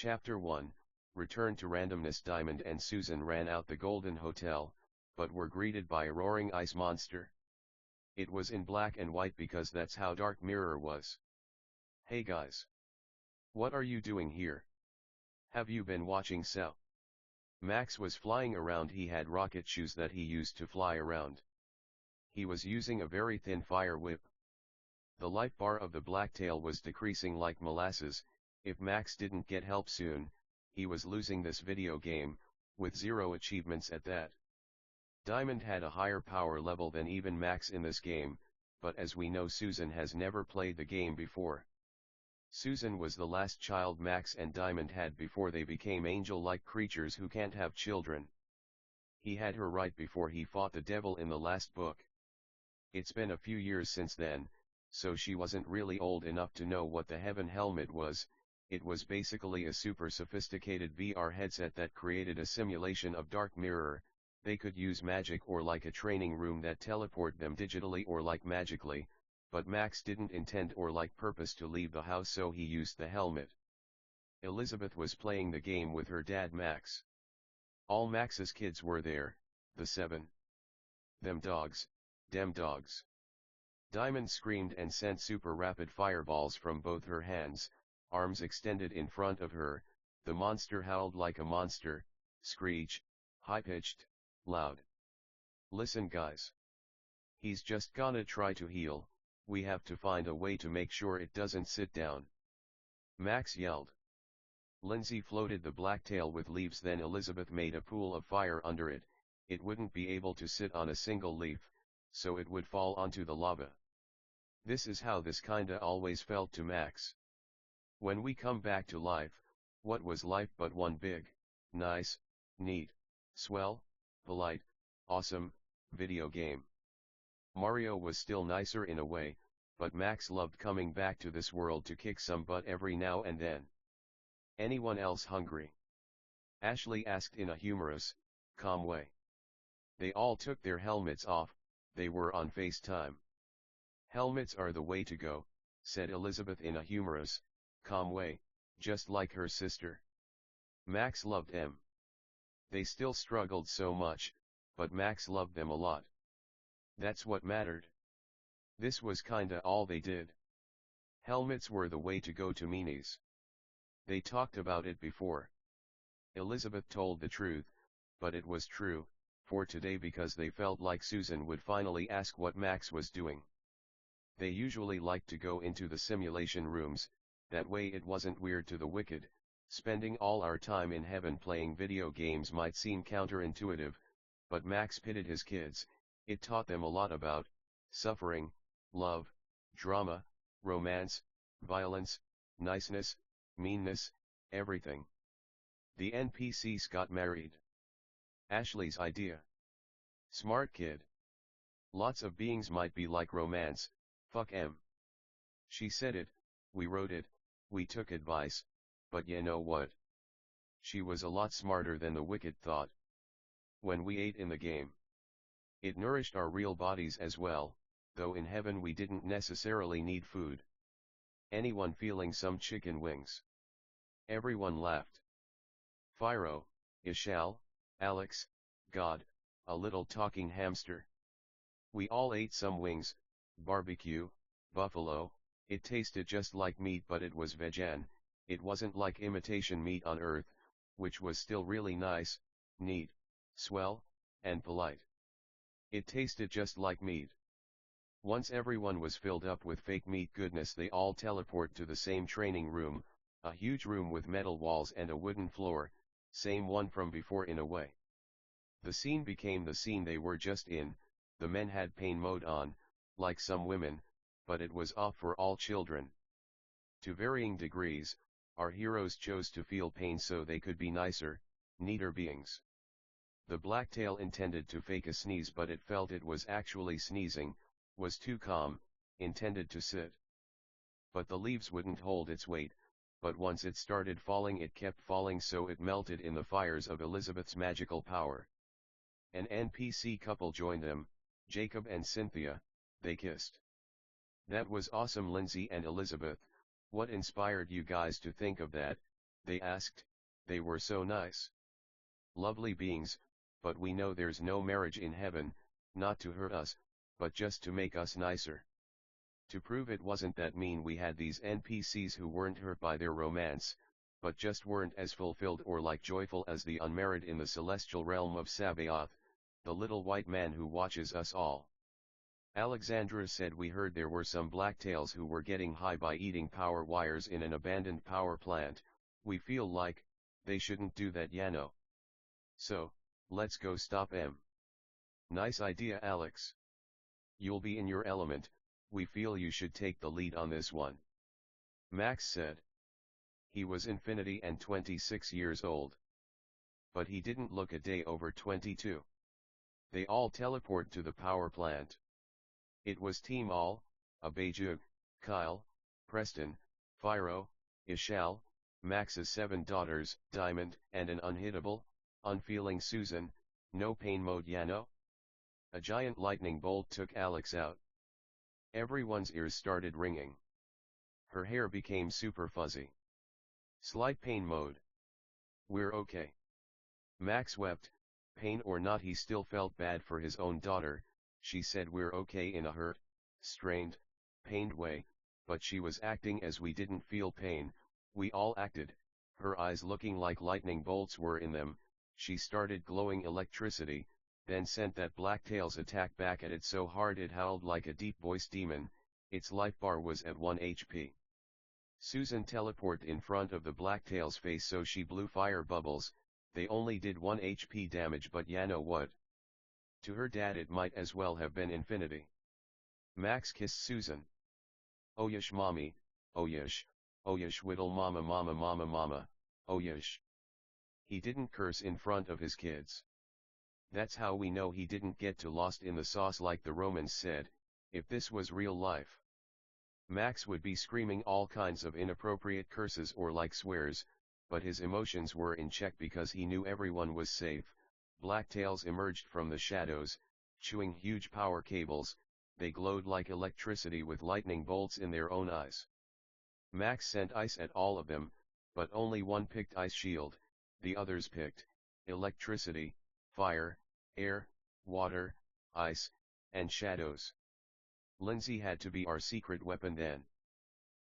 Chapter 1, Return to Randomness. Diamond and Susan ran out the Golden Hotel, but were greeted by a roaring ice monster. It was in black and white because that's how Dark Mirror was. "Hey guys. What are you doing here? Have you been watching So?" Max was flying around. He had rocket shoes that he used to fly around. He was using a very thin fire whip. The life bar of the blacktail was decreasing like molasses. If Max didn't get help soon, he was losing this video game, with 0 achievements at that. Diamond had a higher power level than even Max in this game, but as we know, Susan has never played the game before. Susan was the last child Max and Diamond had before they became angel-like creatures who can't have children. He had her right before he fought the devil in the last book. It's been a few years since then, so she wasn't really old enough to know what the Heaven Helmet was. It was basically a super sophisticated VR headset that created a simulation of Dark Mirror. They could use magic or like a training room that teleport them digitally or like magically, but Max didn't intend or like purpose to leave the house, so he used the helmet. Elizabeth was playing the game with her dad Max. All Max's kids were there, the 7. Them dogs, dem dogs. Diamond screamed and sent super rapid fireballs from both her hands, arms extended in front of her. The monster howled like a monster, screech, high-pitched, loud. "Listen guys. He's just gonna try to heal, we have to find a way to make sure it doesn't sit down," Max yelled. Lindsay floated the blacktail with leaves, then Elizabeth made a pool of fire under it. It wouldn't be able to sit on a single leaf, so it would fall onto the lava. This is how this kinda always felt to Max. When we come back to life, what was life but one big, nice, neat, swell, polite, awesome, video game? Mario was still nicer in a way, but Max loved coming back to this world to kick some butt every now and then. "Anyone else hungry?" Ashley asked in a humorous, calm way. They all took their helmets off. They were on FaceTime. "Helmets are the way to go," said Elizabeth in a humorous, calm way, just like her sister. Max loved them. They still struggled so much, but Max loved them a lot. That's what mattered. This was kinda all they did. Helmets were the way to go to meanies. They talked about it before. Elizabeth told the truth, but it was true, for today, because they felt like Susan would finally ask what Max was doing. They usually liked to go into the simulation rooms, that way it wasn't weird to the wicked. Spending all our time in heaven playing video games might seem counterintuitive, but Max pitted his kids. It taught them a lot about suffering, love, drama, romance, violence, niceness, meanness, everything. The NPCs got married. Ashley's idea. Smart kid. Lots of beings might be like romance, fuck 'em. She said it, we wrote it, we took advice, but you know what? She was a lot smarter than the wicked thought. When we ate in the game, it nourished our real bodies as well, though in heaven we didn't necessarily need food. Anyone feeling some chicken wings? Everyone laughed. Phiro, Ishal, Alex, God, a little talking hamster. We all ate some wings, barbecue, buffalo. It tasted just like meat, but it was vegan. It wasn't like imitation meat on Earth, which was still really nice, neat, swell, and polite. It tasted just like meat. Once everyone was filled up with fake meat goodness, they all teleport to the same training room, a huge room with metal walls and a wooden floor, same one from before in a way. The scene became the scene they were just in. The men had pain mode on, like some women, but it was off for all children. To varying degrees, our heroes chose to feel pain so they could be nicer, neater beings. The blacktail intended to fake a sneeze, but it felt it was actually sneezing, was too calm, intended to sit. But the leaves wouldn't hold its weight, but once it started falling it kept falling, so it melted in the fires of Elizabeth's magical power. An NPC couple joined them, Jacob and Cynthia. They kissed. That was awesome. Lindsay and Elizabeth, what inspired you guys to think of that? they asked. They were so nice. Lovely beings, but we know there's no marriage in heaven, not to hurt us, but just to make us nicer. To prove it wasn't that mean, we had these NPCs who weren't hurt by their romance, but just weren't as fulfilled or like joyful as the unmarried in the celestial realm of Sabaoth, the little white man who watches us all. Alexandra said, we heard there were some blacktails who were getting high by eating power wires in an abandoned power plant. We feel like they shouldn't do that, Yano. So, let's go stop 'em. Nice idea, Alex. You'll be in your element. We feel you should take the lead on this one. Max said. He was Infinity and 26 years old. But he didn't look a day over 22. They all teleport to the power plant. It was Team All, Abejug, Kyle, Preston, Fyro, Ishal, Max's 7 daughters, Diamond, and an unhittable, unfeeling Susan. No pain mode, Yano? A giant lightning bolt took Alex out. Everyone's ears started ringing. Her hair became super fuzzy. Slight pain mode. We're okay. Max wept. Pain or not, he still felt bad for his own daughter. She said we're okay in a hurt, strained, pained way, but she was acting as we didn't feel pain. We all acted. Her eyes looking like lightning bolts were in them. She started glowing electricity, then sent that Blacktail's attack back at it so hard it howled like a deep-voiced demon. Its life bar was at 1 HP. Susan teleported in front of the Blacktail's face, so she blew fire bubbles. They only did 1 HP damage, but Yano what? To her dad it might as well have been infinity. Max kissed Susan. Oh yesh mommy, oh yesh whittle mama mama mama mama, oh yesh. He didn't curse in front of his kids. That's how we know he didn't get too lost in the sauce like the Romans said. If this was real life, Max would be screaming all kinds of inappropriate curses or like swears, but his emotions were in check because he knew everyone was safe. Blacktails emerged from the shadows, chewing huge power cables. They glowed like electricity with lightning bolts in their own eyes. Max sent ice at all of them, but only one picked ice shield. The others picked electricity, fire, air, water, ice, and shadows. Lindsay had to be our secret weapon then.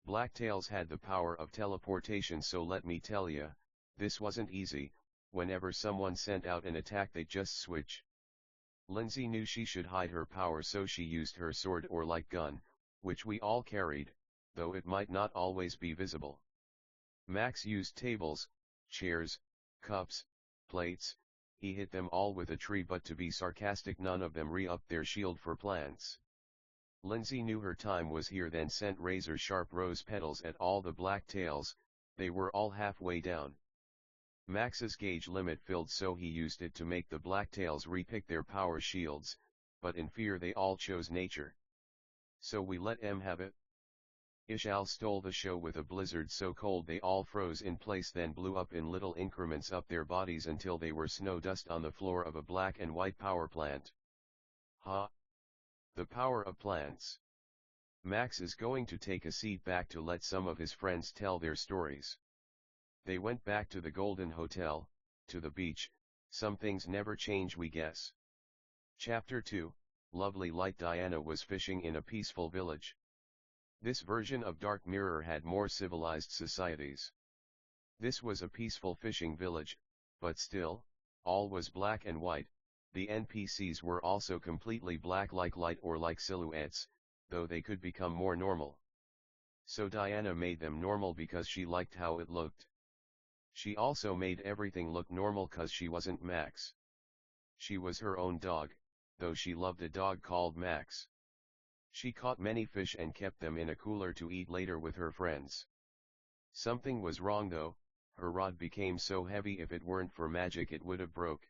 Blacktails had the power of teleportation, so let me tell ya, this wasn't easy. Whenever someone sent out an attack they'd just switch. Lindsay knew she should hide her power, so she used her sword or light gun, which we all carried, though it might not always be visible. Max used tables, chairs, cups, plates. He hit them all with a tree, but to be sarcastic, none of them re-upped their shield for plants. Lindsay knew her time was here, then sent razor-sharp rose petals at all the Blacktails. They were all halfway down. Max's gauge limit filled, so he used it to make the Blacktails repick their power shields, but in fear they all chose nature. So we let em have it. Ishal stole the show with a blizzard so cold they all froze in place, then blew up in little increments up their bodies until they were snow dust on the floor of a black and white power plant. Ha! The power of plants. Max is going to take a seat back to let some of his friends tell their stories. They went back to the Golden Hotel, to the beach. Some things never change, we guess. Chapter 2, Lovely Light. Diana was fishing in a peaceful village. This version of Dark Mirror had more civilized societies. This was a peaceful fishing village, but still, all was black and white. The NPCs were also completely black, like light or like silhouettes, though they could become more normal. So Diana made them normal because she liked how it looked. She also made everything look normal cause she wasn't Max. She was her own dog, though she loved a dog called Max. She caught many fish and kept them in a cooler to eat later with her friends. Something was wrong though. Her rod became so heavy if it weren't for magic it would have broke.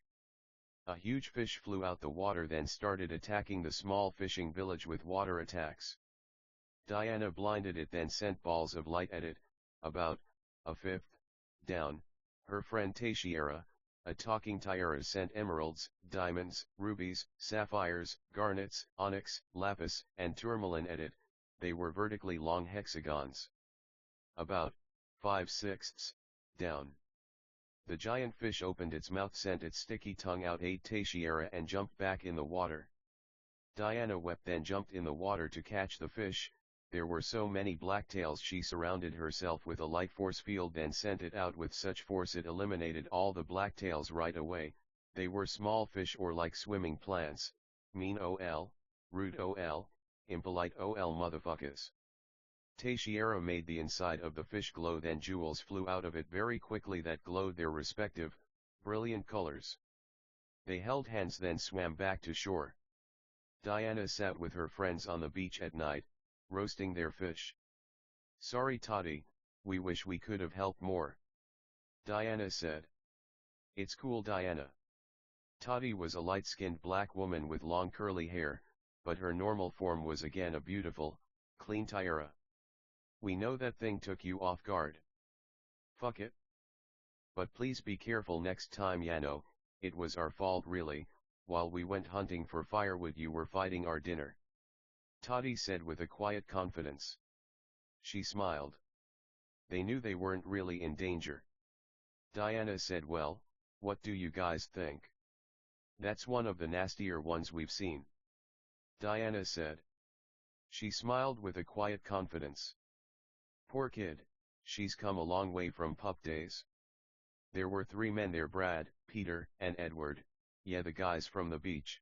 A huge fish flew out the water, then started attacking the small fishing village with water attacks. Diana blinded it, then sent balls of light at it, about a fifth down. Her friend Tashiera, a talking Tyra, sent emeralds, diamonds, rubies, sapphires, garnets, onyx, lapis, and tourmaline at it. They were vertically long hexagons. About 5/6 down. The giant fish opened its mouth, sent its sticky tongue out, ate Teixeira and jumped back in the water. Diana wept, then jumped in the water to catch the fish. There were so many blacktails she surrounded herself with a light force field, then sent it out with such force it eliminated all the blacktails right away. They were small fish or like swimming plants. Mean ol, rude ol, impolite ol motherfuckers. Teixeira made the inside of the fish glow, then jewels flew out of it very quickly that glowed their respective, brilliant colors. They held hands, then swam back to shore. Diana sat with her friends on the beach at night, roasting their fish. Sorry Toddy, we wish we could have helped more. Diana said. It's cool Diana. Toddy was a light-skinned black woman with long curly hair, but her normal form was again a beautiful, clean Tiara. We know that thing took you off guard. Fuck it. But please be careful next time, Yano. It was our fault really. While we went hunting for firewood you were fighting our dinner. Toddy said with a quiet confidence. She smiled. They knew they weren't really in danger. Diana said, well, what do you guys think? That's one of the nastier ones we've seen. Diana said. She smiled with a quiet confidence. Poor kid, she's come a long way from pup days. There were 3 men there, Brad, Peter, and Edward, yeah, the guys from the beach.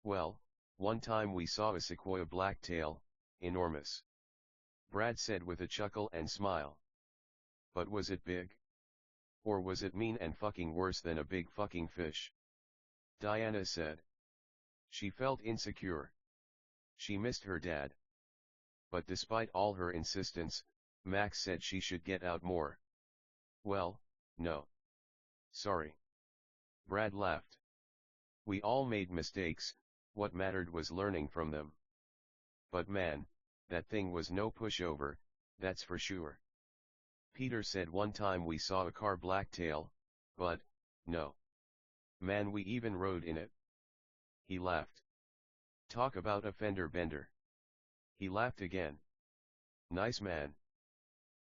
Well, one time we saw a sequoia blacktail, enormous. Brad said with a chuckle and smile. But was it big? Or was it mean and fucking worse than a big fucking fish? Diana said. She felt insecure. She missed her dad. But despite all her insistence, Max said she should get out more. Well, no. Sorry. Brad laughed. We all made mistakes, what mattered was learning from them. But man, that thing was no pushover, that's for sure. Peter said one time we saw a car blacktail, but, no. Man, we even rode in it. He laughed. Talk about a fender bender. He laughed again. Nice man.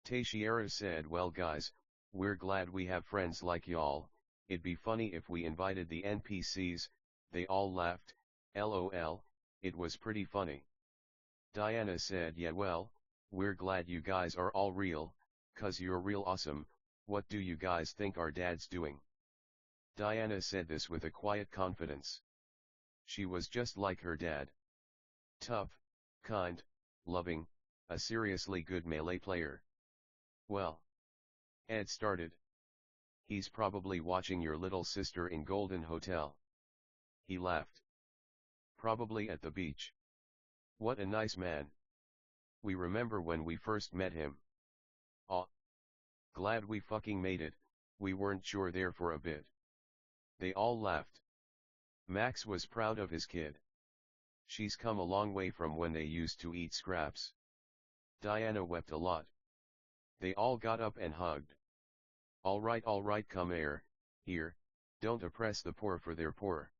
Teixeira said, well guys, we're glad we have friends like y'all. It'd be funny if we invited the NPCs. They all laughed. LOL, it was pretty funny. Diana said, yeah, well, we're glad you guys are all real, 'cause you're real awesome. What do you guys think our dad's doing? Diana said this with a quiet confidence. She was just like her dad. Tough, kind, loving, a seriously good melee player. Well. Ed started. He's probably watching your little sister in Golden Hotel. He laughed. Probably at the beach. What a nice man. We remember when we first met him. Aw. Glad we fucking made it, we weren't sure there for a bit. They all laughed. Max was proud of his kid. She's come a long way from when they used to eat scraps. Diana wept a lot. They all got up and hugged. All right, come here, don't oppress the poor for they're poor.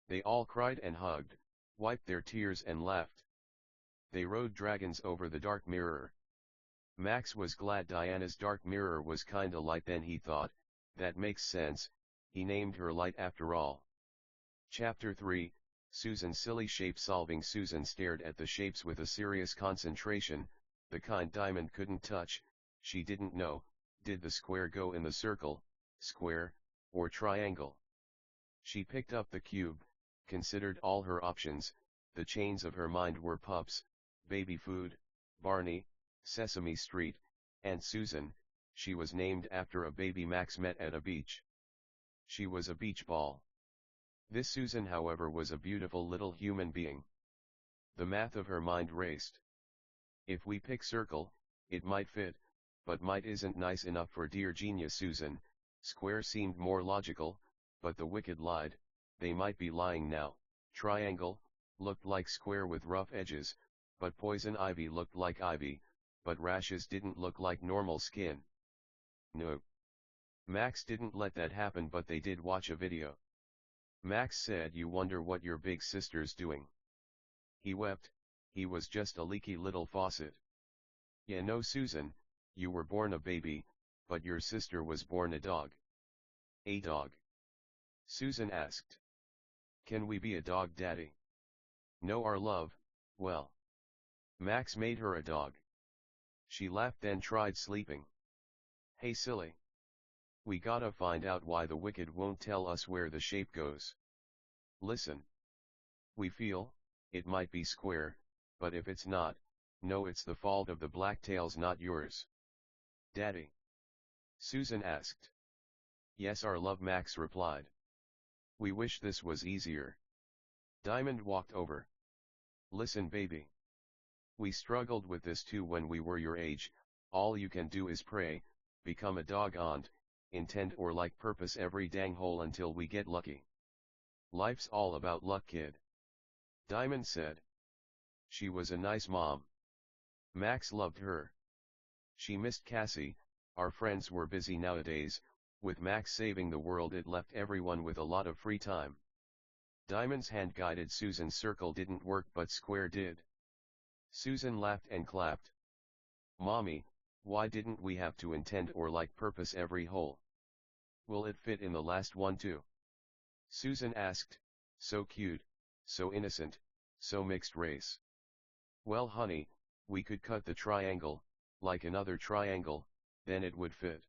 They all cried and hugged, wiped their tears and laughed. They rode dragons over the dark mirror. Max was glad Diana's dark mirror was kinda light, then he thought, that makes sense, he named her Light after all. Chapter 3, Susan. Silly shape solving. Susan stared at the shapes with a serious concentration, the kind Diamond couldn't touch. She didn't know, did the square go in the circle, square, or triangle? She picked up the cube, considered all her options. The chains of her mind were pups, baby food, Barney, Sesame Street, and Susan. She was named after a baby Max met at a beach. She was a beach ball. This Susan, however, was a beautiful little human being. The math of her mind raced. If we pick circle, it might fit, but might isn't nice enough for dear genius Susan. Square seemed more logical, but the wicked lied, they might be lying now. Triangle, looked like square with rough edges, but poison ivy looked like ivy, but rashes didn't look like normal skin. No. Max didn't let that happen, but they did watch a video. Max said, you wonder what your big sister's doing. He wept, he was just a leaky little faucet. Yeah, no Susan, you were born a baby, but your sister was born a dog. A dog? Susan asked. Can we be a dog, Daddy? No, our love, well. Max made her a dog. She laughed, then tried sleeping. Hey silly. We gotta find out why the wicked won't tell us where the shape goes. Listen. We feel, it might be square, but if it's not, no, it's the fault of the blacktails, not yours. Daddy? Susan asked. Yes, our love, Max replied. We wish this was easier. Diamond walked over. Listen, baby. We struggled with this too when we were your age. All you can do is pray, become a dog aunt, intend or like purpose every dang hole until we get lucky. Life's all about luck, kid. Diamond said. She was a nice mom. Max loved her. She missed Cassie. Our friends were busy nowadays. With Max saving the world, it left everyone with a lot of free time. Diamond's hand-guided Susan's circle didn't work, but square did. Susan laughed and clapped. Mommy, why didn't we have to intend or like purpose every hole? Will it fit in the last one too? Susan asked, so cute, so innocent, so mixed race. Well honey, we could cut the triangle, like another triangle, then it would fit.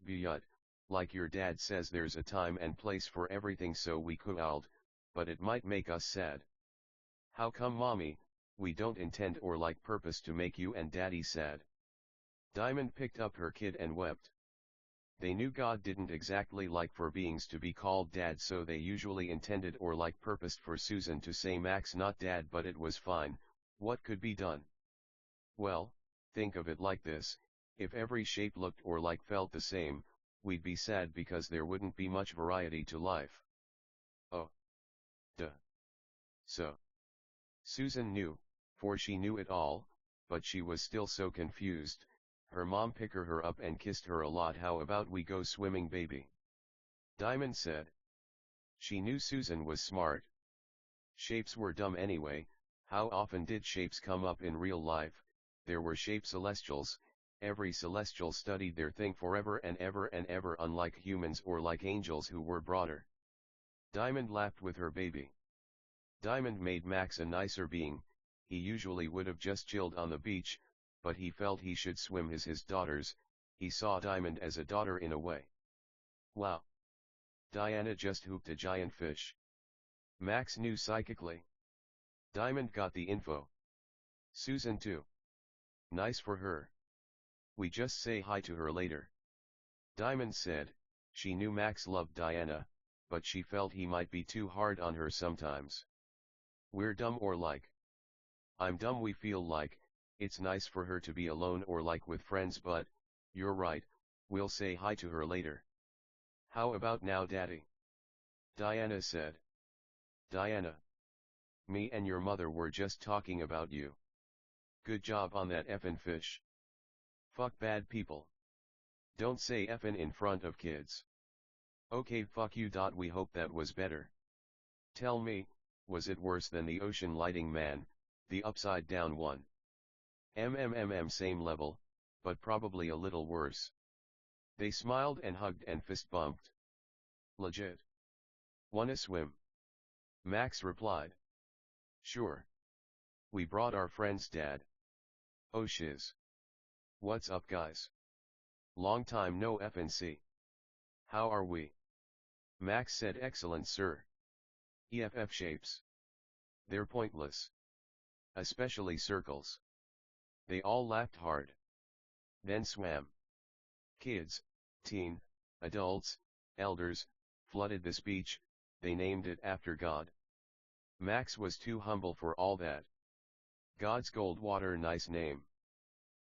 But, like your dad says, there's a time and place for everything, so we could, but it might make us sad. How come, Mommy? We don't intend or like purpose to make you and Daddy sad. Diamond picked up her kid and wept. They knew God didn't exactly like for beings to be called Dad, so they usually intended or like purposed for Susan to say Max, not Dad, but it was fine. What could be done? Well, think of it like this. If every shape looked or like felt the same, we'd be sad because there wouldn't be much variety to life. Oh. Duh. So. Susan knew, for she knew it all, but she was still so confused. Her mom picked her up and kissed her a lot. How about we go swimming, baby? Diamond said. She knew Susan was smart. Shapes were dumb anyway. How often did shapes come up in real life? There were shape celestials. Every celestial studied their thing forever and ever, unlike humans or like angels who were broader. Diamond laughed with her baby. Diamond made Max a nicer being. He usually would have just chilled on the beach, but he felt he should swim as his daughters. He saw Diamond as a daughter in a way. Wow! Diana just hooked a giant fish. Max knew psychically. Diamond got the info. Susan too. Nice for her. We just say hi to her later. Diamond said. She knew Max loved Diana, but she felt he might be too hard on her sometimes. We're dumb or like. I'm dumb, we feel like. It's nice for her to be alone or like with friends, but, you're right, we'll say hi to her later. How about now, Daddy? Diana said. Diana. Me and your mother were just talking about you. Good job on that effin' fish. Fuck bad people. Don't say effin' in front of kids. Okay, fuck you. We hope that was better. Tell me, was it worse than the ocean lighting man, the upside down one? Same level, but probably a little worse. They smiled and hugged and fist bumped. Legit. Wanna swim? Max replied. Sure. We brought our friends, Dad. Oh shiz. What's up, guys? Long time no FNC. How are we? Max said, excellent, sir. EFF shapes. They're pointless. Especially circles. They all laughed hard. Then swam. Kids, teen, adults, elders, flooded the speech. They named it after God. Max was too humble for all that. God's gold water, nice name.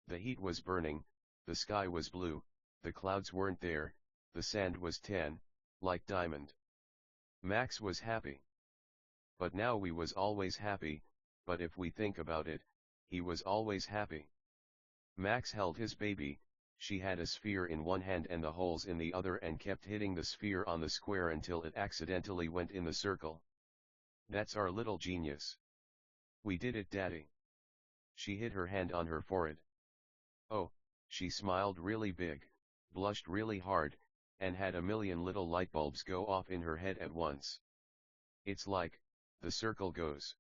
The heat was burning, the sky was blue, the clouds weren't there, the sand was tan, like diamond. Max was happy. But now we was always happy, but if we think about it, he was always happy. Max held his baby. She had a sphere in one hand and the holes in the other, and kept hitting the sphere on the square until it accidentally went in the circle. That's our little genius. We did it, Daddy. She hid her hand on her forehead. Oh, she smiled really big. blushed really hard, and had a million little light bulbs go off in her head at once. It's like, the circle goes.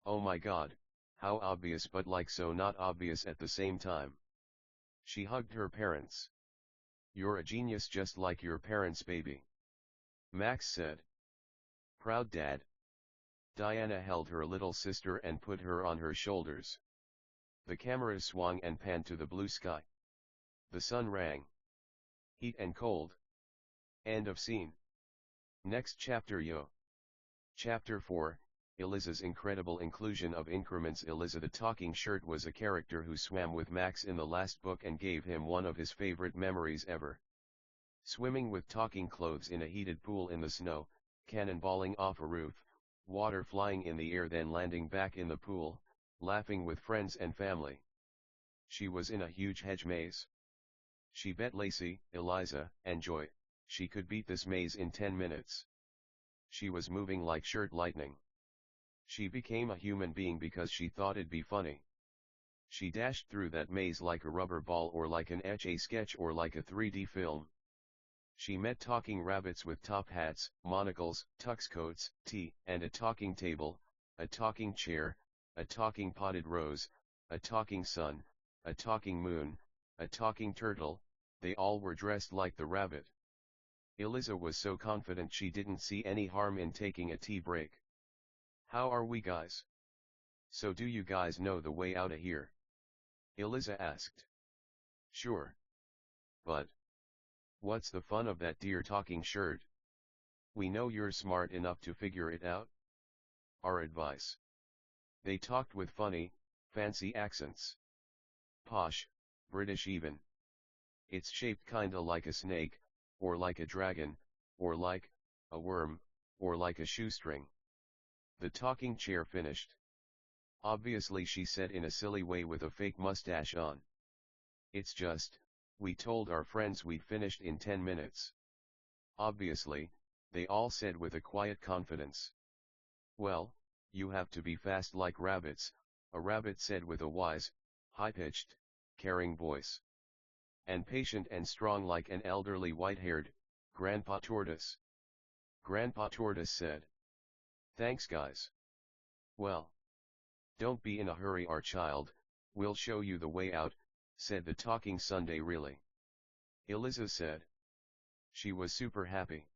Oh my god, how obvious, but like so not obvious at the same time. She hugged her parents. You're a genius, just like your parents, baby, Max said. Proud dad. Diana held her little sister and put her on her shoulders. The camera swung and panned to the blue sky. The sun rang. Heat and cold. End of scene. Next chapter, yo. Chapter 4, Eliza's incredible inclusion of increments. Eliza the talking shirt was a character who swam with Max in the last book and gave him one of his favorite memories ever. Swimming with talking clothes in a heated pool in the snow, cannonballing off a roof, water flying in the air then landing back in the pool, laughing with friends and family. She was in a huge hedge maze. She bet Lacey, Eliza, and Joy, she could beat this maze in 10 minutes. She was moving like shirt lightning. She became a human being because she thought it'd be funny. She dashed through that maze like a rubber ball, or like an Etch-a-Sketch, or like a 3D film. She met talking rabbits with top hats, monocles, tux coats, tea, and a talking table, a talking chair, a talking potted rose, a talking sun, a talking moon, a talking turtle. They all were dressed like the rabbit. Eliza was so confident she didn't see any harm in taking a tea break. How are we, guys? So do you guys know the way out of here? Eliza asked. Sure. But what's the fun of that, dear talking shirt? We know you're smart enough to figure it out. Our advice. They talked with funny, fancy accents. Posh, British even. It's shaped kinda like a snake, or like a dragon, or like a worm, or like a shoestring. The talking chair finished. Obviously, she said in a silly way with a fake mustache on. It's just, we told our friends we'd finished in 10 minutes. Obviously, they all said with a quiet confidence. Well, you have to be fast like rabbits, a rabbit said with a wise, high-pitched, caring voice. And patient and strong like an elderly white-haired, Grandpa Tortoise. Grandpa Tortoise said. Thanks, guys. Well, don't be in a hurry, our child, we'll show you the way out, said the talking Sunday. Really? Eliza said. She was super happy.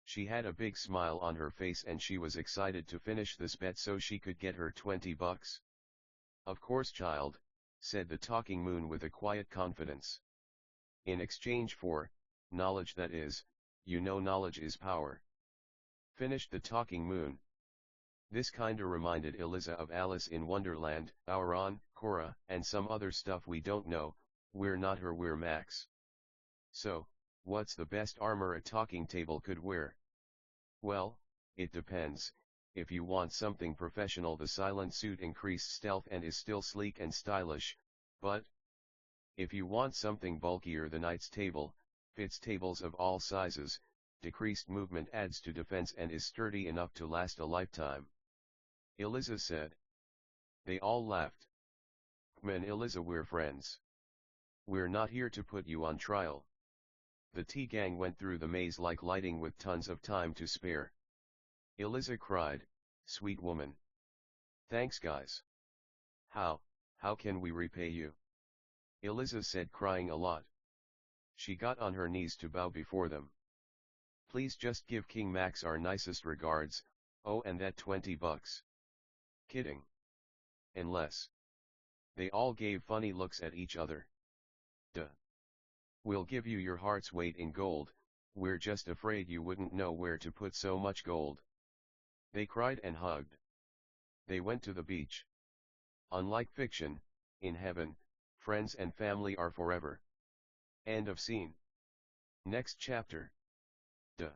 She had a big smile on her face and she was excited to finish this bet so she could get her $20. Of course, child, said the talking moon with a quiet confidence. In exchange for knowledge, that is, you know, knowledge is power. Finished the talking moon. This kinda reminded Eliza of Alice in Wonderland, Auron, Cora, and some other stuff we don't know. We're not her, we're Max. So, what's the best armor a talking table could wear? Well, it depends. If you want something professional, the silent suit increased stealth and is still sleek and stylish, but if you want something bulkier, the knight's table, fits tables of all sizes, decreased movement adds to defense and is sturdy enough to last a lifetime. Eliza said. They all laughed. And Eliza, we're friends. We're not here to put you on trial. The tea gang went through the maze like lighting with tons of time to spare. Eliza cried, sweet woman. Thanks, guys. How can we repay you? Eliza said, crying a lot. She got on her knees to bow before them. Please just give King Max our nicest regards, oh, and that $20. Kidding. Unless. They all gave funny looks at each other. Duh. We'll give you your heart's weight in gold, we're just afraid you wouldn't know where to put so much gold. They cried and hugged. They went to the beach. Unlike fiction, in heaven, friends and family are forever. End of scene. Next chapter. Duh.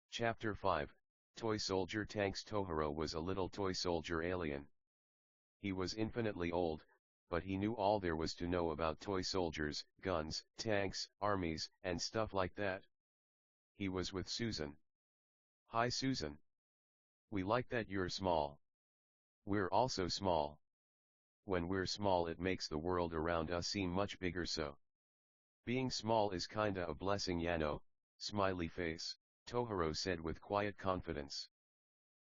Chapter 5, Toy Soldier Tanks. Tohiro was a little toy soldier alien. He was infinitely old, but he knew all there was to know about toy soldiers, guns, tanks, armies, and stuff like that. He was with Susan. Hi, Susan. We like that you're small. We're also small. When we're small, it makes the world around us seem much bigger, so Being small is kinda a blessing, Yano, smiley face, Tohiro said with quiet confidence.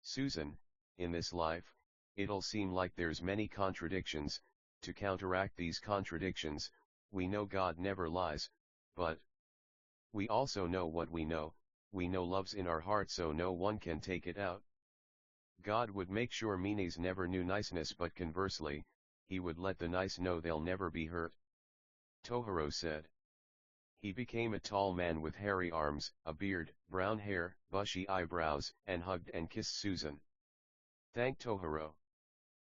Susan, in this life, it'll seem like there's many contradictions. To counteract these contradictions, we know God never lies, but we also know what we know love's in our heart, so no one can take it out. God would make sure meanies never knew niceness, but conversely, he would let the nice know they'll never be hurt. Tohiro said. He became a tall man with hairy arms, a beard, brown hair, bushy eyebrows, and hugged and kissed Susan. Thank Tohiro.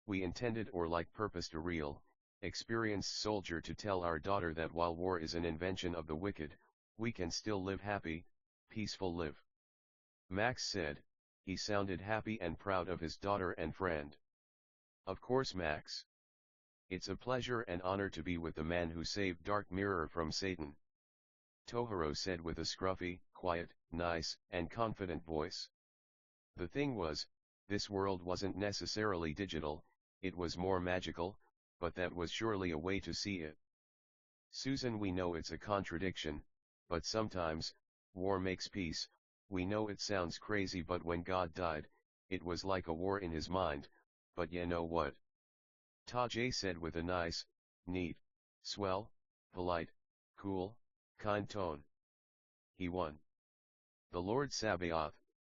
We intended or like purposed a real, experienced soldier to tell our daughter that while war is an invention of the wicked, we can still live happy, peaceful live. Max said. He sounded happy and proud of his daughter and friend. Of course, Max. It's a pleasure and honor to be with the man who saved Dark Mirror from Satan. Tohiro said with a scruffy, quiet, nice, and confident voice. The thing was, this world wasn't necessarily digital, it was more magical, but that was surely a way to see it. Susan, we know it's a contradiction, but sometimes, war makes peace. We know it sounds crazy, but when God died, it was like a war in his mind. But you know what? Tajay said with a nice, neat, swell, polite, cool, kind tone. He won. The Lord Sabaoth,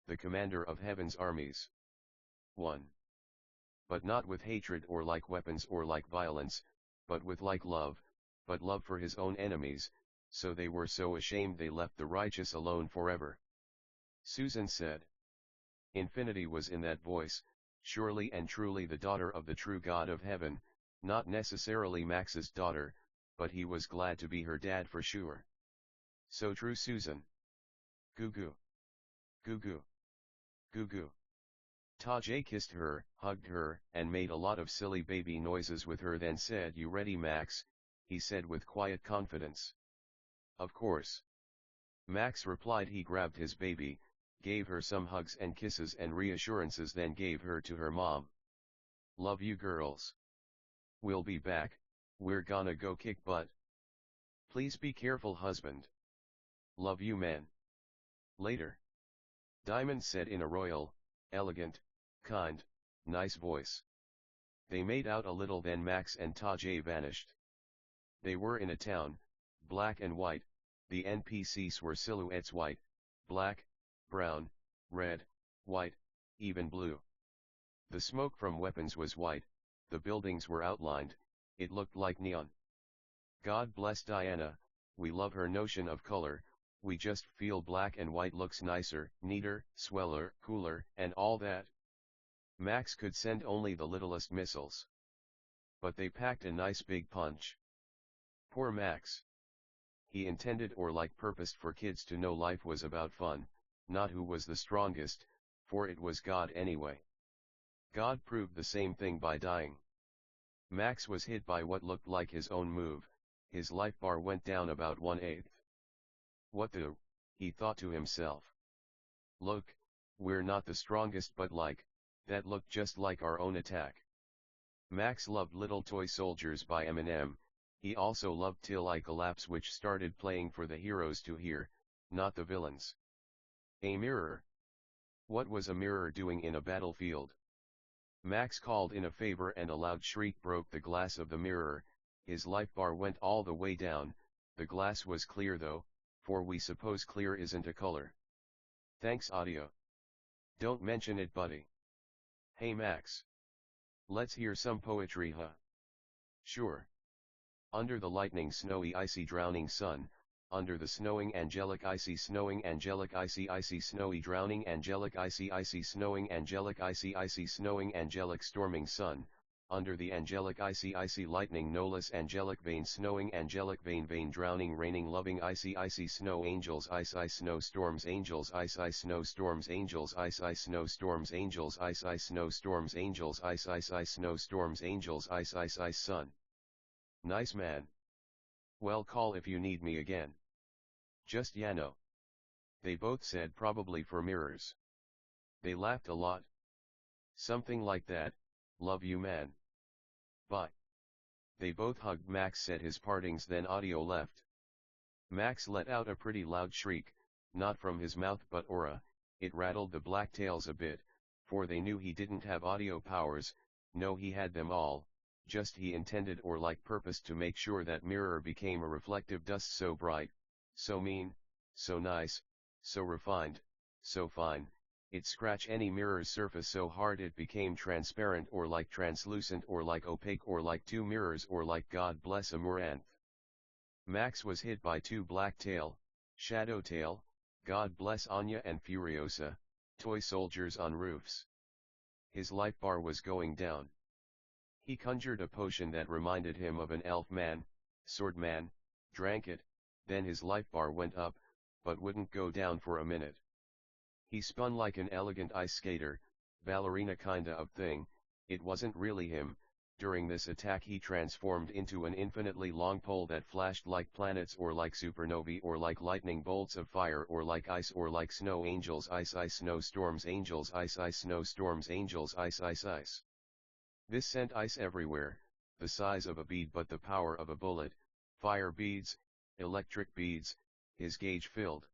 the commander of heaven's armies, won. But not with hatred or like weapons or like violence, but with like love, but love for his own enemies, so they were so ashamed they left the righteous alone forever. Susan said. Infinity was in that voice, surely and truly the daughter of the true God of heaven, not necessarily Max's daughter, but he was glad to be her dad for sure. So true, Susan. Goo goo. Goo goo. Goo goo. Tajay kissed her, hugged her, and made a lot of silly baby noises with her, then said, "You ready, Max?" he said with quiet confidence. Of course. Max replied. He grabbed his baby, gave her some hugs and kisses and reassurances, then gave her to her mom. Love you girls. We'll be back, we're gonna go kick butt. Please be careful, husband. Love you, man. Later. Diamond said in a royal, elegant, kind, nice voice. They made out a little, then Max and Tajay vanished. They were in a town, black and white. The NPCs were silhouettes: white, black, brown, red, white, even blue. The smoke from weapons was white, the buildings were outlined, it looked like neon. God bless Diana, we love her notion of color, we just feel black and white looks nicer, neater, sweller, cooler, and all that. Max could send only the littlest missiles. But they packed a nice big punch. Poor Max. He intended or like purposed for kids to know life was about fun, not who was the strongest, for it was God anyway. God proved the same thing by dying. Max was hit by what looked like his own move, his life bar went down about 1/8. What the, he thought to himself. Look, we're not the strongest, but like, that looked just like our own attack. Max loved Little Toy Soldiers by Eminem. He also loved Till I Collapse, which started playing for the heroes to hear, not the villains. A mirror. What was a mirror doing in a battlefield? Max called in a favor and a loud shriek broke the glass of the mirror. His life bar went all the way down. The glass was clear though, for we suppose clear isn't a color. Thanks, audio. Don't mention it, buddy. Hey Max. Let's hear some poetry, huh? Sure. Under the lightning, snowy, icy, drowning sun, under the snowing, angelic, icy, snowing, angelic, icy, icy, snowy, drowning, angelic, icy, icy, snowing, angelic, icy, icy, snowing, angelic, storming sun, under the angelic, icy, icy, lightning, no less angelic, vein, snowing, angelic, vein, vein, drowning, raining, loving, icy, icy, snow, angels, ice, ice, snow, storms, angels, ice, ice, snow, storms, angels, ice, ice, snow, storms, angels, ice, ice, snow, storms, angels, ice, ice, ice, snow, storms, angels, ice, ice, ice, sun. Nice man. Well, call if you need me again. Just Yano. They both said, probably for mirrors. They laughed a lot. Something like that, love you, man. Bye. They both hugged. Max said his partings, then audio left. Max let out a pretty loud shriek, not from his mouth but aura. It rattled the blacktails a bit, for they knew he didn't have audio powers. No, he had them all, just he intended or like purposed to make sure that mirror became a reflective dust so bright, so mean, so nice, so refined, so fine, it scratch any mirror's surface so hard it became transparent or like translucent or like opaque or like two mirrors or like God bless Amaranth. Max was hit by two Blacktail, Shadowtail, God bless Anya and Furiosa, toy soldiers on roofs. His life bar was going down. He conjured a potion that reminded him of an elf man, sword man, drank it, then his life bar went up, but wouldn't go down for a minute. He spun like an elegant ice skater, ballerina kinda of thing. It wasn't really him. During this attack he transformed into an infinitely long pole that flashed like planets or like supernovae or like lightning bolts of fire or like ice or like snow angels ice ice snowstorms angels ice ice snowstorms angels ice ice ice. This sent ice everywhere, the size of a bead but the power of a bullet, fire beads, electric beads, his gauge filled.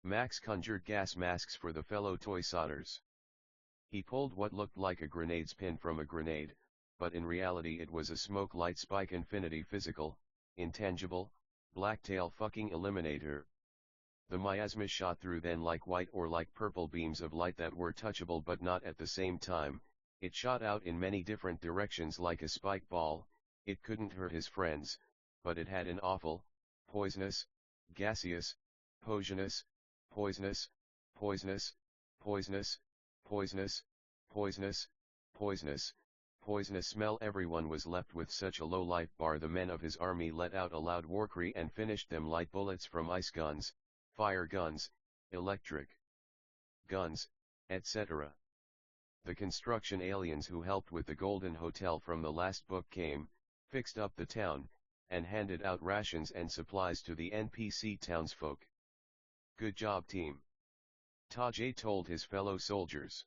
Max conjured gas masks for the fellow toy sodders. He pulled what looked like a grenade's pin from a grenade, but in reality it was a smoke light spike infinity physical, intangible, blacktail fucking eliminator. The miasma shot through then like white or like purple beams of light that were touchable but not at the same time. It shot out in many different directions like a spike ball. It couldn't hurt his friends, but it had an awful, poisonous, gaseous, poisonous, poisonous, poisonous, poisonous, poisonous, poisonous, poisonous, poisonous smell. Everyone was left with such a low life bar. The men of his army let out a loud war cry and finished them like bullets from ice guns, fire guns, electric guns, etc. The construction aliens who helped with the Golden Hotel from the last book came, fixed up the town, and handed out rations and supplies to the NPC townsfolk. Good job, team. Tajay told his fellow soldiers.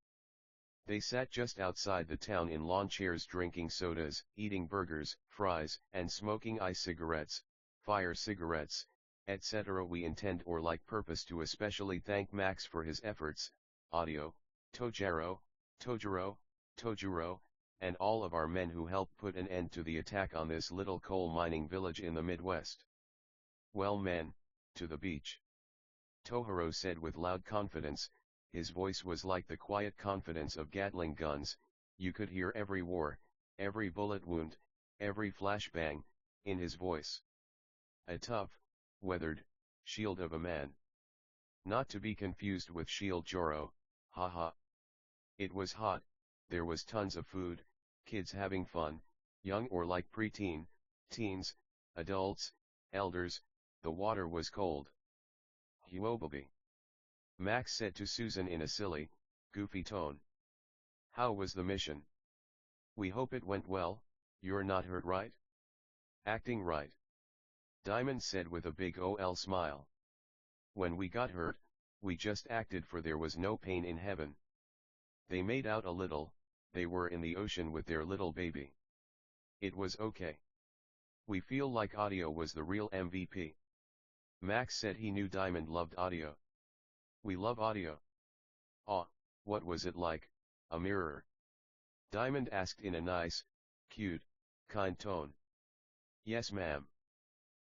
They sat just outside the town in lawn chairs drinking sodas, eating burgers, fries, and smoking ice cigarettes, fire cigarettes, etc. We intend or like purpose to especially thank Max for his efforts, Audio, Tojaro, Tojuro, and all of our men who helped put an end to the attack on this little coal mining village in the Midwest. Well men, to the beach. Tohiro said with loud confidence. His voice was like the quiet confidence of Gatling guns. You could hear every war, every bullet wound, every flashbang, in his voice. A tough, weathered, shield of a man. Not to be confused with Shield Joro, haha. It was hot, there was tons of food, kids having fun, young or like preteen, teens, adults, elders. The water was cold. Huobaby. Max said to Susan in a silly, goofy tone. How was the mission? We hope it went well. You're not hurt, right? Acting right. Diamond said with a big OL smile. When we got hurt, we just acted, for there was no pain in heaven. They made out a little. They were in the ocean with their little baby. It was okay. We feel like Audio was the real MVP. Max said he knew Diamond loved Audio. We love Audio. Aw, what was it like, a mirror? Diamond asked in a nice, cute, kind tone. Yes ma'am.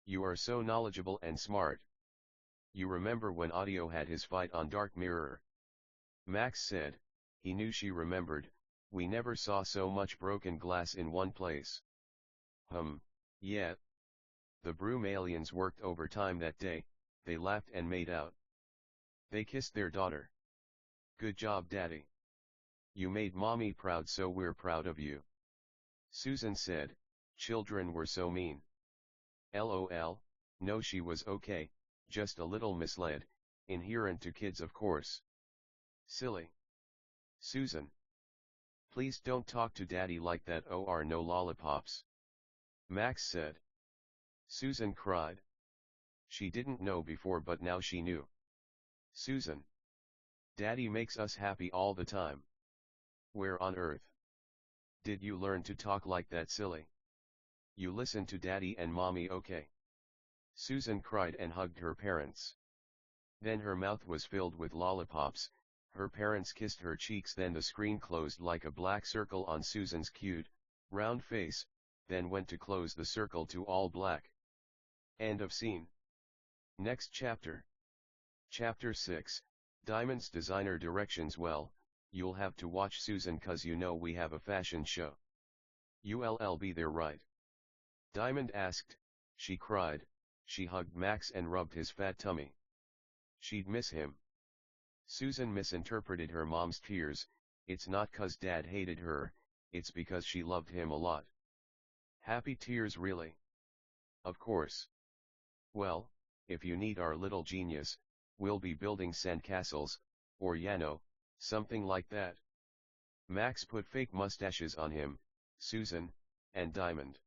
You are so knowledgeable and smart. You remember when Audio had his fight on Dark Mirror? Max said. He knew she remembered. We never saw so much broken glass in one place. Yeah. The broom aliens worked overtime that day. They laughed and made out. They kissed their daughter. Good job, Daddy. You made Mommy proud, so we're proud of you. Susan said. Children were so mean. LOL, no, she was okay, just a little misled, inherent to kids of course. Silly. Susan. Please don't talk to Daddy like that, or no lollipops. Max said. Susan cried. She didn't know before, but now she knew. Susan. Daddy makes us happy all the time. Where on earth did you learn to talk like that, silly? You listen to Daddy and Mommy, okay? Susan cried and hugged her parents. Then her mouth was filled with lollipops, her parents kissed her cheeks, then the screen closed like a black circle on Susan's cute, round face, then went to close the circle to all black. End of scene. Next chapter. Chapter 6, Diamond's designer directions. Well, you'll have to watch Susan, cause you know we have a fashion show. You'll be there, right? Diamond asked. She cried. She hugged Max and rubbed his fat tummy. She'd miss him. Susan misinterpreted her mom's tears. It's not cause Dad hated her, it's because she loved him a lot. Happy tears, really? Of course. Well, if you need our little genius, we'll be building sandcastles, or something like that. Max put fake mustaches on him, Susan, and Diamond.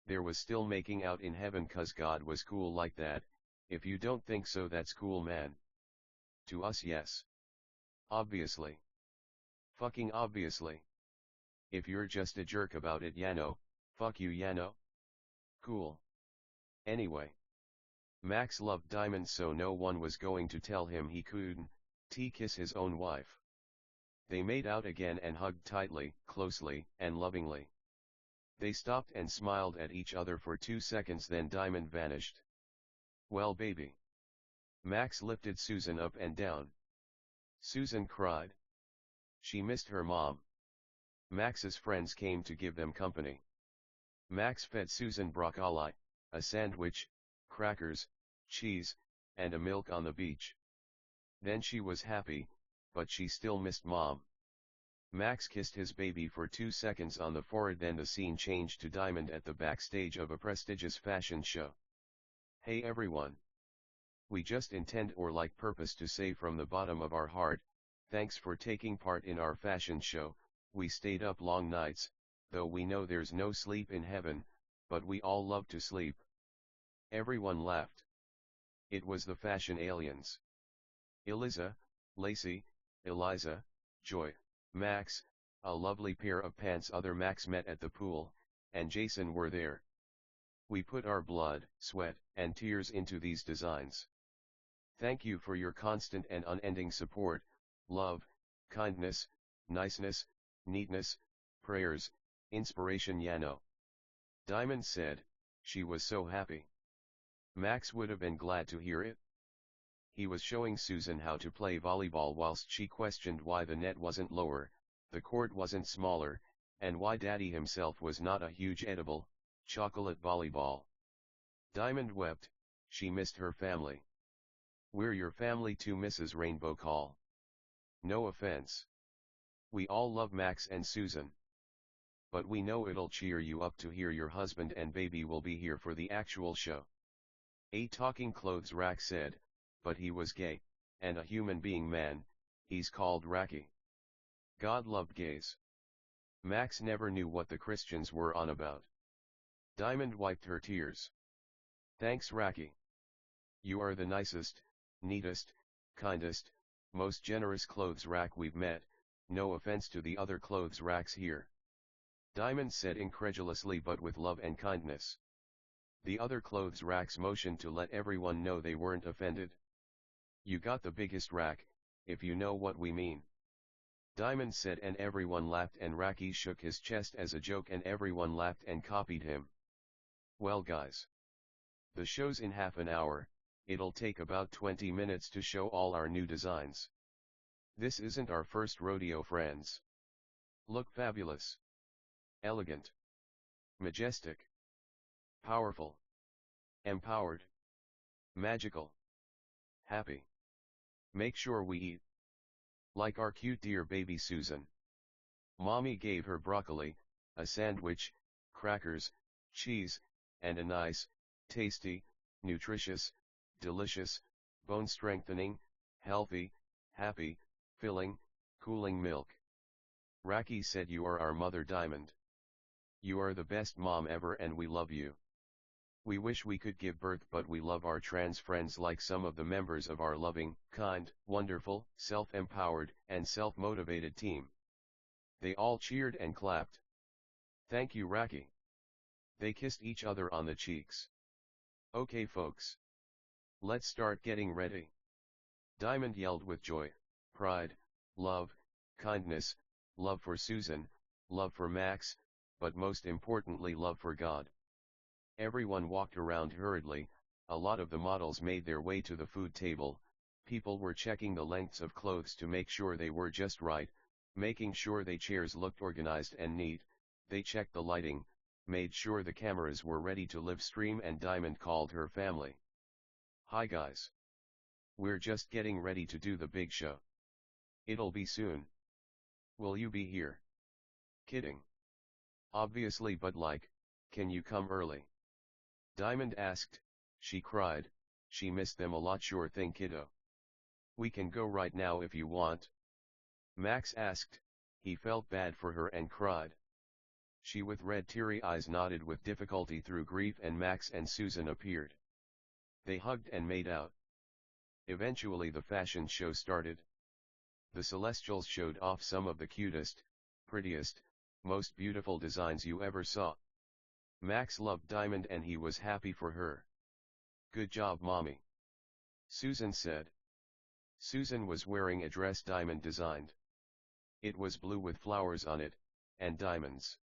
There was still making out in heaven, cause God was cool like that. If you don't think so, that's cool, man. To us, yes. Obviously. Fucking obviously. If you're just a jerk about it, fuck you, Cool. Anyway. Max loved Diamond, so no one was going to tell him he couldn't kiss his own wife. They made out again and hugged tightly, closely, and lovingly. They stopped and smiled at each other for 2 seconds, then Diamond vanished. Well, baby. Max lifted Susan up and down. Susan cried. She missed her mom. Max's friends came to give them company. Max fed Susan broccoli, a sandwich, crackers, cheese, and a milk on the beach. Then she was happy, but she still missed Mom. Max kissed his baby for 2 seconds on the forehead, then the scene changed to Diamond at the backstage of a prestigious fashion show. Hey everyone. We just intend or like purpose to say from the bottom of our heart, thanks for taking part in our fashion show. We stayed up long nights, though we know there's no sleep in heaven, but we all love to sleep. Everyone laughed. It was the fashion aliens. Eliza, Lacey, Eliza, Joy, Max, a lovely pair of pants other Max met at the pool, and Jason were there. We put our blood, sweat, and tears into these designs. Thank you for your constant and unending support, love, kindness, niceness, neatness, prayers, inspiration. Diamond said. She was so happy. Max would have been glad to hear it. He was showing Susan how to play volleyball whilst she questioned why the net wasn't lower, the court wasn't smaller, and why Daddy himself was not a huge edible, chocolate volleyball. Diamond wept. She missed her family. We're your family too, Mrs. Rainbow Call. No offense. We all love Max and Susan. But we know it'll cheer you up to hear your husband and baby will be here for the actual show. A talking clothes rack said, but he was gay, and a human being, man, he's called Racky. God loved gays. Max never knew what the Christians were on about. Diamond wiped her tears. Thanks, Racky. You are the nicest, neatest, kindest, most generous clothes rack we've met, no offense to the other clothes racks here. Diamond said incredulously but with love and kindness. The other clothes racks motioned to let everyone know they weren't offended. You got the biggest rack, if you know what we mean. Diamond said, and everyone laughed, and Racky shook his chest as a joke and everyone laughed and copied him. Well guys. The show's in half an hour, it'll take about 20 minutes to show all our new designs. This isn't our first rodeo, friends. Look fabulous. Elegant. Majestic. Powerful. Empowered. Magical. Happy. Make sure we eat. Like our cute dear baby Susan. Mommy gave her broccoli, a sandwich, crackers, cheese, and a nice, tasty, nutritious, delicious, bone-strengthening, healthy, happy, filling, cooling milk. Racky said, you are our mother, Diamond. You are the best mom ever and we love you. We wish we could give birth, but we love our trans friends like some of the members of our loving, kind, wonderful, self-empowered, and self-motivated team. They all cheered and clapped. Thank you, Racky. They kissed each other on the cheeks. Okay folks. Let's start getting ready. Diamond yelled with joy, pride, love, kindness, love for Susan, love for Max, but most importantly love for God. Everyone walked around hurriedly, a lot of the models made their way to the food table, people were checking the lengths of clothes to make sure they were just right, making sure their chairs looked organized and neat, they checked the lighting, made sure the cameras were ready to live stream, and Diamond called her family. Hi guys. We're just getting ready to do the big show. It'll be soon. Will you be here? Kidding. Obviously, but like, can you come early? Diamond asked. She cried, she missed them a lot. Sure thing kiddo. We can go right now if you want. Max asked, he felt bad for her and cried. She with red teary eyes nodded with difficulty through grief, and Max and Susan appeared. They hugged and made out. Eventually the fashion show started. The Celestials showed off some of the cutest, prettiest, most beautiful designs you ever saw. Max loved Diamond and he was happy for her. Good job mommy, Susan said. Susan was wearing a dress Diamond designed. It was blue with flowers on it, and diamonds.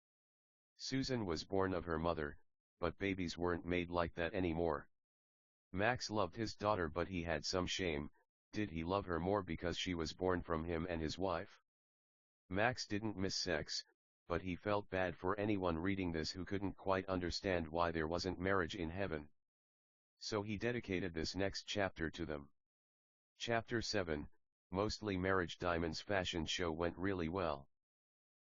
Susan was born of her mother, but babies weren't made like that anymore. Max loved his daughter, but he had some shame. Did he love her more because she was born from him and his wife? Max didn't miss sex, but he felt bad for anyone reading this who couldn't quite understand why there wasn't marriage in heaven. So he dedicated this next chapter to them. Chapter 7, Mostly Marriage. Diamond's fashion show went really well.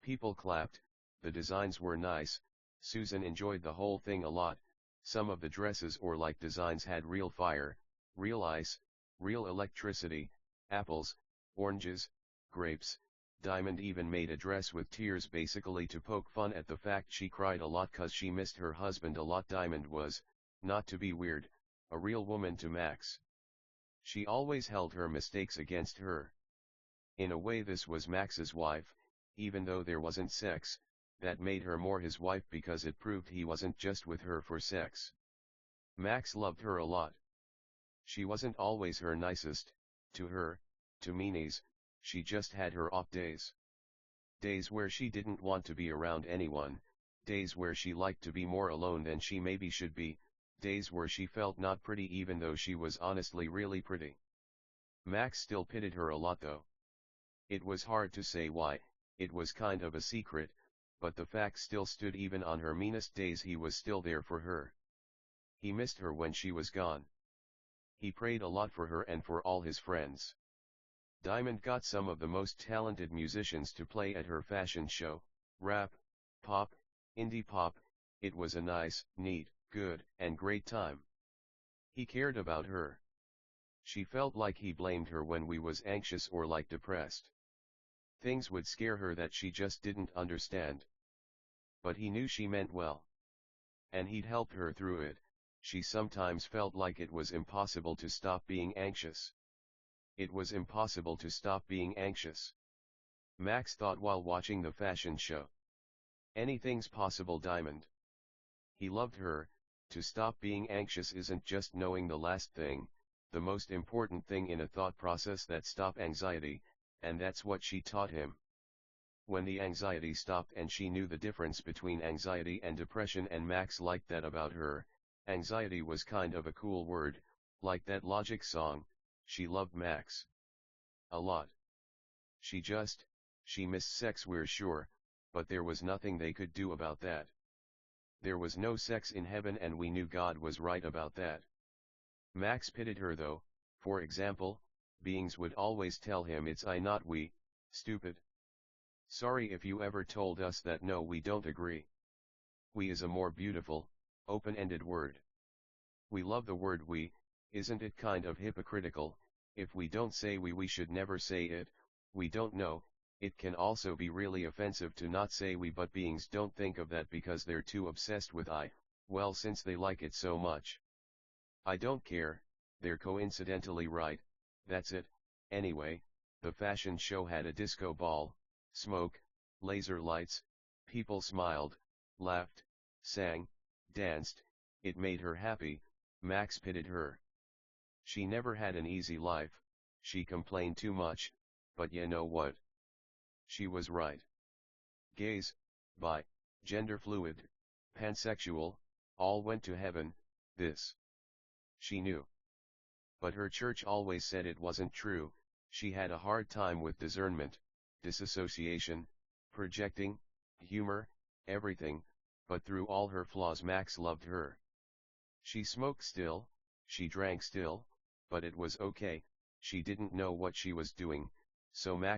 People clapped, the designs were nice, Susan enjoyed the whole thing a lot. Some of the dresses or like designs had real fire, real ice, real electricity, apples, oranges, grapes. Diamond even made a dress with tears, basically to poke fun at the fact she cried a lot cause she missed her husband a lot. Diamond was, not to be weird, a real woman to Max. She always held her mistakes against her. In a way this was Max's wife, even though there wasn't sex, that made her more his wife because it proved he wasn't just with her for sex. Max loved her a lot. She wasn't always her nicest, to her, to meanies, she just had her off days. Days where she didn't want to be around anyone, days where she liked to be more alone than she maybe should be, days where she felt not pretty even though she was honestly really pretty. Max still pitied her a lot though. It was hard to say why, it was kind of a secret, but the fact still stood. Even on her meanest days he was still there for her. He missed her when she was gone. He prayed a lot for her and for all his friends. Diamond got some of the most talented musicians to play at her fashion show, rap, pop, indie pop. It was a nice, neat, good, and great time. He cared about her. She felt like he blamed her when we was anxious or like depressed. Things would scare her that she just didn't understand. But he knew she meant well. And he'd helped her through it. She sometimes felt like it was impossible to stop being anxious. It was impossible to stop being anxious. Max thought while watching the fashion show. Anything's possible, Diamond. He loved her. To stop being anxious isn't just knowing the last thing, the most important thing in a thought process that stop anxiety, and that's what she taught him. When the anxiety stopped and she knew the difference between anxiety and depression, and Max liked that about her. Anxiety was kind of a cool word, like that Logic song. She loved Max a lot. She missed sex, we're sure, but there was nothing they could do about that. There was no sex in heaven and we knew God was right about that. Max pitied her though. For example, beings would always tell him it's I not we, stupid. Sorry if you ever told us that. No, we don't agree. We is a more beautiful, open-ended word. We love the word we. Isn't it kind of hypocritical? If we don't say we should never say it. We don't know. It can also be really offensive to not say we, but beings don't think of that because they're too obsessed with I. Well, since they like it so much. I don't care, they're coincidentally right, that's it. Anyway, the fashion show had a disco ball, smoke, laser lights, people smiled, laughed, sang, danced. It made her happy, Max pitied her. She never had an easy life, she complained too much, but you know what? She was right. Gays, bi, gender fluid, pansexual, all went to heaven, this. She knew. But her church always said it wasn't true. She had a hard time with discernment, disassociation, projecting, humor, everything, but through all her flaws Max loved her. She smoked still, she drank still, but it was okay, she didn't know what she was doing, so Max